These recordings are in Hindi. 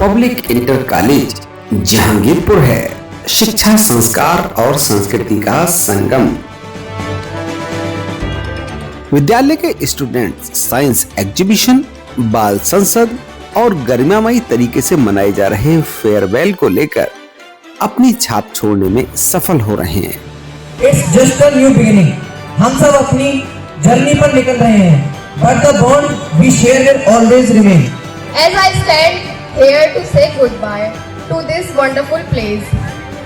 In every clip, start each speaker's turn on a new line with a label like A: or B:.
A: पब्लिक इंटर कॉलेज जहांगीरपुर है शिक्षा, संस्कार और संस्कृति का संगम। विद्यालय के स्टूडेंट्स साइंस एग्जीबिशन, बाल संसद और गरिमामयी तरीके से मनाए जा रहे फेयरवेल को लेकर अपनी छाप छोड़ने में सफल हो रहे हैं।
B: It's just a new beginning. हम सब अपनी जर्नी पर निकल रहे हैं, but the bond we share will always remain.
C: As I stand here to say goodbye to this wonderful place.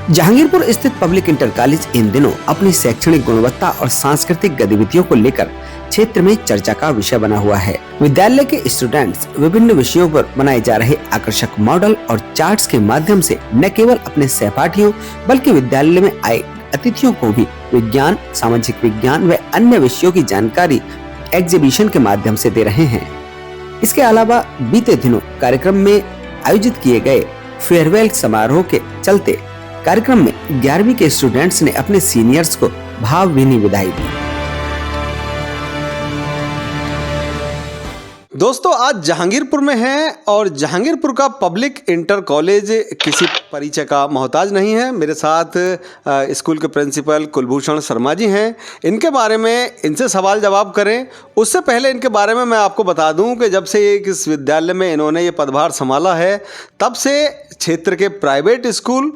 A: Jahangirpur स्थित पब्लिक इंटर कॉलेज इन दिनों अपनी शैक्षणिक गुणवत्ता और सांस्कृतिक गतिविधियों को लेकर क्षेत्र में चर्चा का विषय बना हुआ है। विद्यालय के स्टूडेंट्स विभिन्न विषयों पर बनाए जा रहे आकर्षक मॉडल और चार्ट्स के माध्यम से न केवल अपने सहपाठियों बल्कि विद्यालय में आए अतिथियों को भी विज्ञान, सामाजिक विज्ञान व अन्य विषयों की जानकारी एग्जीबिशन के माध्यम से दे रहे हैं। इसके अलावा बीते दिनों कार्यक्रम में आयोजित किए गए फेयरवेल समारोह के चलते कार्यक्रम में 11वीं के स्टूडेंट्स ने अपने सीनियर्स को भावभीनी विदाई दी।
D: दोस्तों, आज जहांगीरपुर में हैं और जहांगीरपुर का पब्लिक इंटर कॉलेज किसी परिचय का मोहताज नहीं है। मेरे साथ स्कूल के प्रिंसिपल कुलभूषण शर्मा जी हैं। इनके बारे में इनसे सवाल जवाब करें। उससे पहले इनके बारे में मैं आपको बता दूं कि जब से इस विद्यालय में इन्होंने ये पदभार संभाला है तब से क्षेत्र के प्राइवेट स्कूल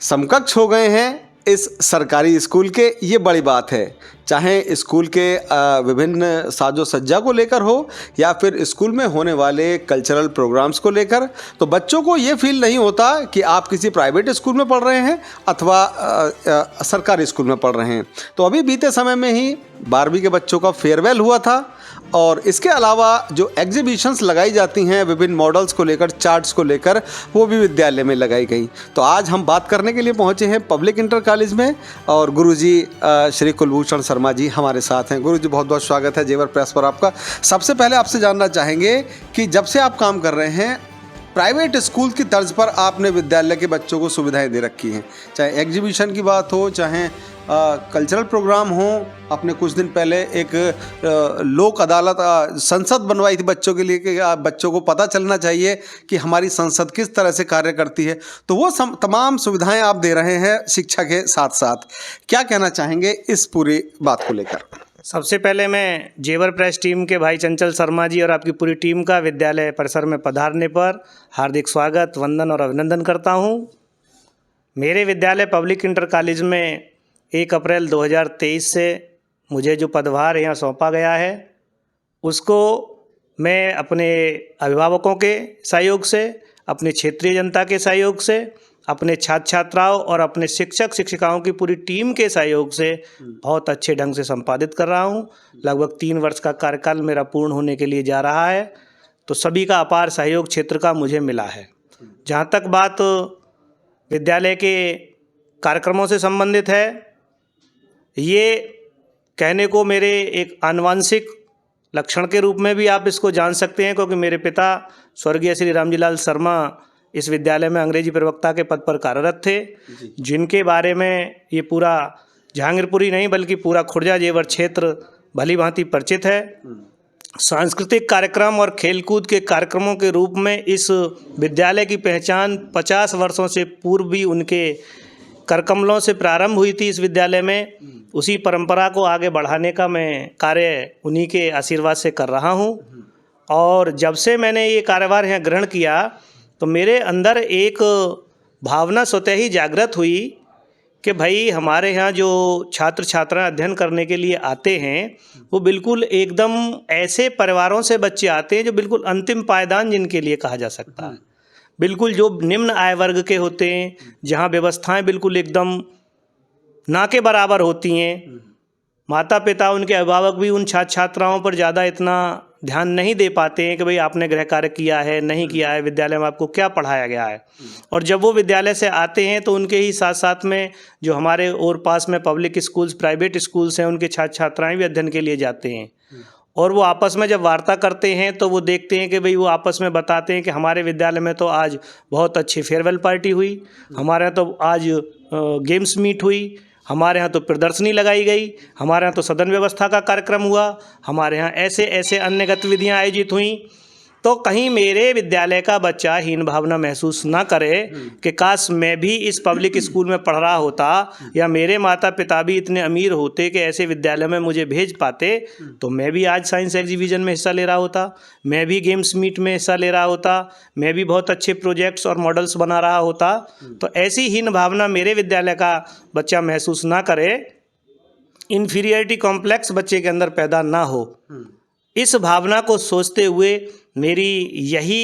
D: समकक्ष हो गए हैं इस सरकारी स्कूल के। ये बड़ी बात है, चाहे स्कूल के विभिन्न साजो सज्जा को लेकर हो या फिर स्कूल में होने वाले कल्चरल प्रोग्राम्स को लेकर। तो बच्चों को ये फील नहीं होता कि आप किसी प्राइवेट स्कूल में पढ़ रहे हैं अथवा सरकारी स्कूल में पढ़ रहे हैं। तो अभी बीते समय में ही 12वीं के बच्चों का फेयरवेल हुआ था और इसके अलावा जो एग्जीबिशंस लगाई जाती हैं विभिन्न मॉडल्स को लेकर, चार्ट्स को लेकर, वो भी विद्यालय में लगाई गई। तो आज हम बात करने के लिए पहुंचे हैं पब्लिक इंटर कॉलेज में और गुरुजी श्री कुलभूषण शर्मा जी हमारे साथ हैं। गुरुजी, बहुत बहुत स्वागत है जेवर प्रेस पर आपका। सबसे पहले आपसे जानना चाहेंगे कि जब से आप काम कर रहे हैं प्राइवेट स्कूल की तर्ज पर आपने विद्यालय के बच्चों को सुविधाएं दे रखी हैं, चाहे एग्जीबिशन की बात हो, चाहे कल्चरल प्रोग्राम हो। आपने कुछ दिन पहले एक लोक अदालत संसद बनवाई थी बच्चों के लिए कि बच्चों को पता चलना चाहिए कि हमारी संसद किस तरह से कार्य करती है। तो वो तमाम सुविधाएं आप दे रहे हैं शिक्षा के साथ साथ। क्या कहना चाहेंगे इस पूरी बात को लेकर?
E: सबसे पहले मैं जेवर प्रेस टीम के भाई चंचल शर्मा जी और आपकी पूरी टीम का विद्यालय परिसर में पधारने पर हार्दिक स्वागत, वंदन और अभिनंदन करता हूं। मेरे विद्यालय पब्लिक इंटर कॉलेज में 1 अप्रैल 2023 से मुझे जो पदभार यहाँ सौंपा गया है उसको मैं अपने अभिभावकों के सहयोग से, अपने क्षेत्रीय जनता के सहयोग से, अपने छात्र छात्राओं और अपने शिक्षक शिक्षिकाओं की पूरी टीम के सहयोग से बहुत अच्छे ढंग से संपादित कर रहा हूँ। लगभग 3 वर्ष का कार्यकाल मेरा पूर्ण होने के लिए जा रहा है, तो सभी का अपार सहयोग क्षेत्र का मुझे मिला है। जहाँ तक बात विद्यालय के कार्यक्रमों से संबंधित है, ये कहने को मेरे एक आनुवांशिक लक्षण के रूप में भी आप इसको जान सकते हैं, क्योंकि मेरे पिता स्वर्गीय श्री रामजीलाल शर्मा इस विद्यालय में अंग्रेजी प्रवक्ता के पद पर कार्यरत थे, जिनके बारे में ये पूरा जहांगीरपुरी नहीं बल्कि पूरा खुर्जा जेवर क्षेत्र भली भांति परिचित है। सांस्कृतिक कार्यक्रम और खेलकूद के कार्यक्रमों के रूप में इस विद्यालय की पहचान 50 वर्षों से पूर्व भी उनके करकमलों से प्रारंभ हुई थी इस विद्यालय में। उसी परंपरा को आगे बढ़ाने का मैं कार्य उन्हीं के आशीर्वाद से कर रहा हूं। और जब से मैंने ये कार्यभार यहाँ ग्रहण किया तो मेरे अंदर एक भावना स्वतः ही जागृत हुई कि भाई हमारे यहाँ जो छात्र छात्राएं अध्ययन करने के लिए आते हैं वो बिल्कुल एकदम ऐसे परिवारों से बच्चे आते हैं जो बिल्कुल अंतिम पायदान जिनके लिए कहा जा सकता है, बिल्कुल जो निम्न आय वर्ग के होते हैं, जहाँ व्यवस्थाएं बिल्कुल एकदम ना के बराबर होती हैं। माता पिता, उनके अभिभावक भी उन छात्र छात्राओं पर ज़्यादा इतना ध्यान नहीं दे पाते हैं कि भाई आपने गृह कार्य किया है नहीं किया है, विद्यालय में आपको क्या पढ़ाया गया है। और जब वो विद्यालय से आते हैं तो उनके ही साथ साथ में जो हमारे और पास में पब्लिक स्कूल्स, प्राइवेट स्कूल्स हैं, उनके छात्र छात्राएँ भी अध्ययन के लिए जाते हैं। और वो आपस में जब वार्ता करते हैं तो वो देखते हैं कि भाई वो आपस में बताते हैं कि हमारे विद्यालय में तो आज बहुत अच्छी फेयरवेल पार्टी हुई, हमारे यहाँ तो आज गेम्स मीट हुई, हमारे यहाँ तो प्रदर्शनी लगाई गई, हमारे यहाँ तो सदन व्यवस्था का कार्यक्रम हुआ, हमारे यहाँ ऐसे ऐसे अन्य गतिविधियाँ आयोजित हुई। तो कहीं मेरे विद्यालय का बच्चा हीन भावना महसूस ना करे कि काश मैं भी इस पब्लिक स्कूल में पढ़ रहा होता, या मेरे माता पिता भी इतने अमीर होते कि ऐसे विद्यालय में मुझे भेज पाते, तो मैं भी आज साइंस एग्जीबिशन में हिस्सा ले रहा होता, मैं भी गेम्स मीट में हिस्सा ले रहा होता, मैं भी बहुत अच्छे प्रोजेक्ट्स और मॉडल्स बना रहा होता। तो ऐसी हीन भावना मेरे विद्यालय का बच्चा महसूस ना करे, इन्फीरियरिटी कॉम्प्लेक्स बच्चे के अंदर पैदा ना हो, इस भावना को सोचते हुए मेरी यही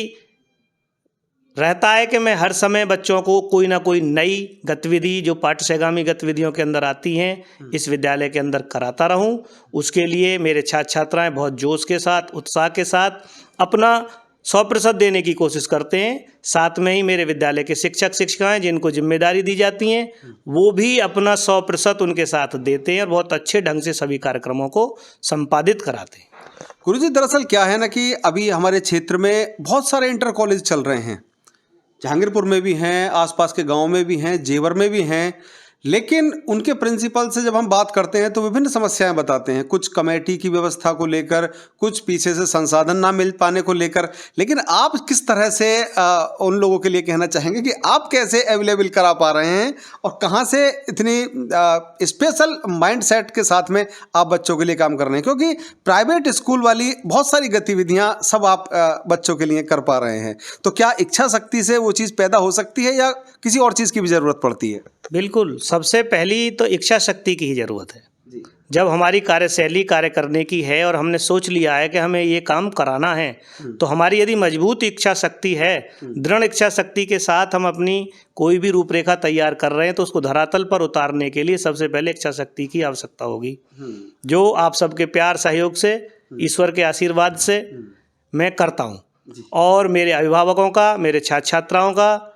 E: रहता है कि मैं हर समय बच्चों को कोई ना कोई नई गतिविधि जो पाठ्यगामी गतिविधियों के अंदर आती हैं इस विद्यालय के अंदर कराता रहूं। उसके लिए मेरे छात्र छात्राएं बहुत जोश के साथ, उत्साह के साथ अपना 100% देने की कोशिश करते हैं। साथ में ही मेरे विद्यालय के शिक्षक शिक्षिकाएं जिनको जिम्मेदारी दी जाती हैं वो भी अपना 100% उनके साथ देते हैं और बहुत अच्छे ढंग से सभी कार्यक्रमों को संपादित कराते हैं।
D: गुरुजी, दरअसल क्या है ना कि अभी हमारे क्षेत्र में बहुत सारे इंटर कॉलेज चल रहे हैं, जहांगीरपुर में भी हैं, आसपास के गांव में भी हैं, जेवर में भी हैं, लेकिन उनके प्रिंसिपल से जब हम बात करते हैं तो विभिन्न समस्याएं बताते हैं, कुछ कमेटी की व्यवस्था को लेकर, कुछ पीछे से संसाधन ना मिल पाने को लेकर। लेकिन आप किस तरह से उन लोगों के लिए कहना चाहेंगे कि आप कैसे अवेलेबल करा पा रहे हैं और कहाँ से इतनी स्पेशल माइंडसेट के साथ में आप बच्चों के लिए काम कर रहे हैं? क्योंकि प्राइवेट स्कूल वाली बहुत सारी गतिविधियाँ सब आप बच्चों के लिए कर पा रहे हैं, तो क्या इच्छा शक्ति से वो चीज़ पैदा हो सकती है या किसी और चीज़ की भी ज़रूरत पड़ती है?
E: बिल्कुल, सबसे पहली तो इच्छा शक्ति की ही ज़रूरत है। जब हमारी कार्यशैली कार्य करने की है और हमने सोच लिया है कि हमें ये काम कराना है, तो हमारी यदि मजबूत इच्छा शक्ति है, दृढ़ इच्छा शक्ति के साथ हम अपनी कोई भी रूपरेखा तैयार कर रहे हैं, तो उसको धरातल पर उतारने के लिए सबसे पहले इच्छा शक्ति की आवश्यकता होगी, जो आप सबके प्यार सहयोग से, ईश्वर के आशीर्वाद से मैं करता हूँ। और मेरे अभिभावकों का, मेरे छात्र छात्राओं का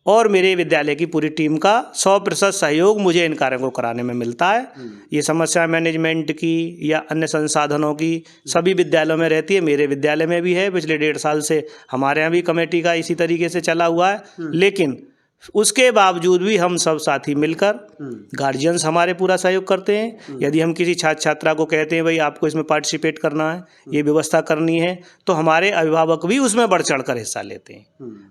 E: और मेरे विद्यालय की पूरी टीम का 100% सहयोग मुझे इन कार्यों को कराने में मिलता है। ये समस्या मैनेजमेंट की या अन्य संसाधनों की सभी विद्यालयों में रहती है, मेरे विद्यालय में भी है। पिछले 1.5 साल से हमारे यहाँ भी कमेटी का इसी तरीके से चला हुआ है। लेकिन उसके बावजूद भी हम सब साथी मिलकर, गार्जियंस हमारे पूरा सहयोग करते हैं। यदि हम किसी छात्र छात्रा को कहते हैं भाई आपको इसमें पार्टिसिपेट करना है, ये व्यवस्था करनी है, तो हमारे अभिभावक भी उसमें बढ़ चढ़ कर हिस्सा लेते हैं।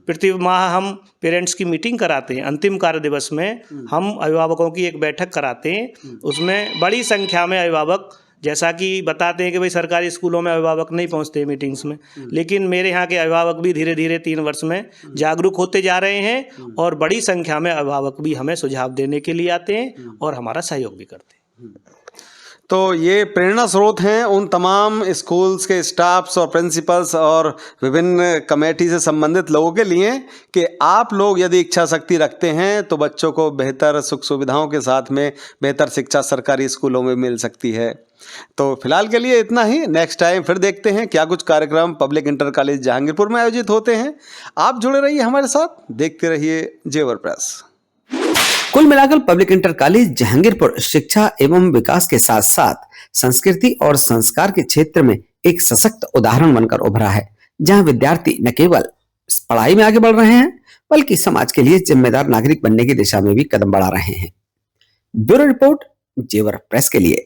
E: प्रति माह हम पेरेंट्स की मीटिंग कराते हैं। अंतिम कार्य दिवस में हम अभिभावकों की एक बैठक कराते हैं। उसमें बड़ी संख्या में अभिभावक, जैसा कि बताते हैं कि भाई सरकारी स्कूलों में अभिभावक नहीं पहुंचते मीटिंग्स में, लेकिन मेरे यहाँ के अभिभावक भी धीरे धीरे 3 वर्ष में जागरूक होते जा रहे हैं और बड़ी संख्या में अभिभावक भी हमें सुझाव देने के लिए आते हैं और हमारा सहयोग भी करते हैं।
D: तो ये प्रेरणा स्रोत हैं उन तमाम स्कूल्स के स्टाफ्स और प्रिंसिपल्स और विभिन्न कमेटी से संबंधित लोगों के लिए कि आप लोग यदि इच्छा शक्ति रखते हैं तो बच्चों को बेहतर सुख सुविधाओं के साथ में बेहतर शिक्षा सरकारी स्कूलों में मिल सकती है। तो फिलहाल के लिए इतना ही। नेक्स्ट टाइम फिर देखते हैं क्या कुछ कार्यक्रम पब्लिक इंटर कॉलेज जहांगीरपुर में आयोजित होते हैं। आप जुड़े रहिए हमारे साथ, देखते रहिए जेवर प्रेस।
A: कुल मिलाकर पब्लिक इंटर कॉलेज जहांगीरपुर शिक्षा एवं विकास के साथ साथ संस्कृति और संस्कार के क्षेत्र में एक सशक्त उदाहरण बनकर उभरा है, जहां विद्यार्थी न केवल पढ़ाई में आगे बढ़ रहे हैं बल्कि समाज के लिए जिम्मेदार नागरिक बनने की दिशा में भी कदम बढ़ा रहे हैं। ब्यूरो रिपोर्ट, जेवर प्रेस के लिए।